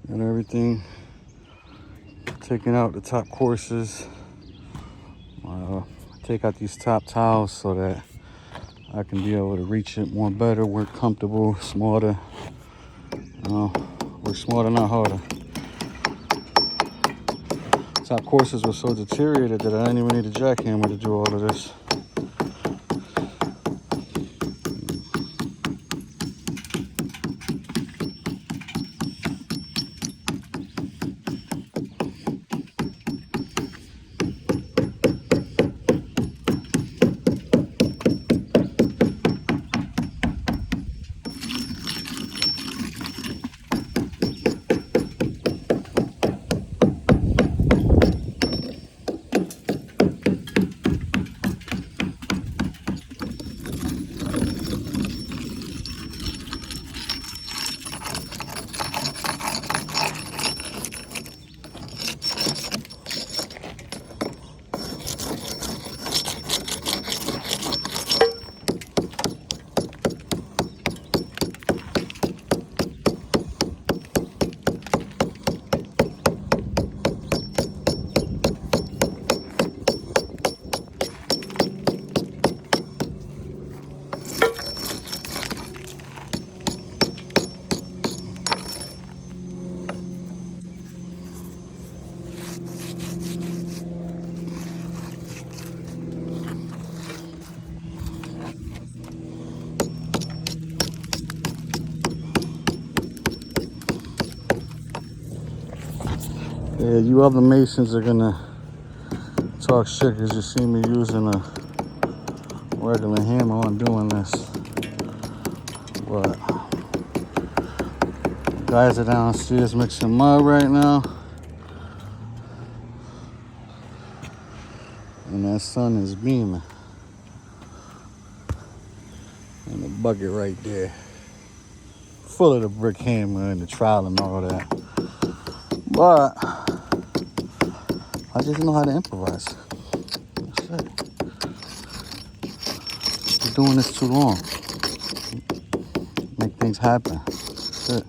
and everything. Taking out the top courses. Take out these top tiles so that I can be able to reach it more better, work comfortable, smarter. Work smarter, not harder. Top courses were so deteriorated that I didn't even need a jackhammer to do all of this. Yeah, you other masons are gonna talk shit because you see me using a regular hammer on doing this. But guys are downstairs mixing mud right now. And that sun is beaming. And the bucket right there. Full of the brick hammer and the trowel and all that. But I just know how to improvise. That's it. Been doing this too long. Make things happen. That's it.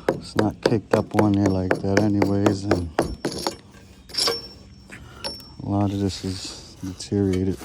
It's not kicked up on there like that anyways, and a lot of this is deteriorated.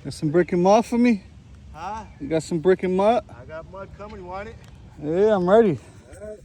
Got some brick and mud for me? Huh? You got some brick and mud? I got mud coming. You want it? Yeah, I'm ready. All right.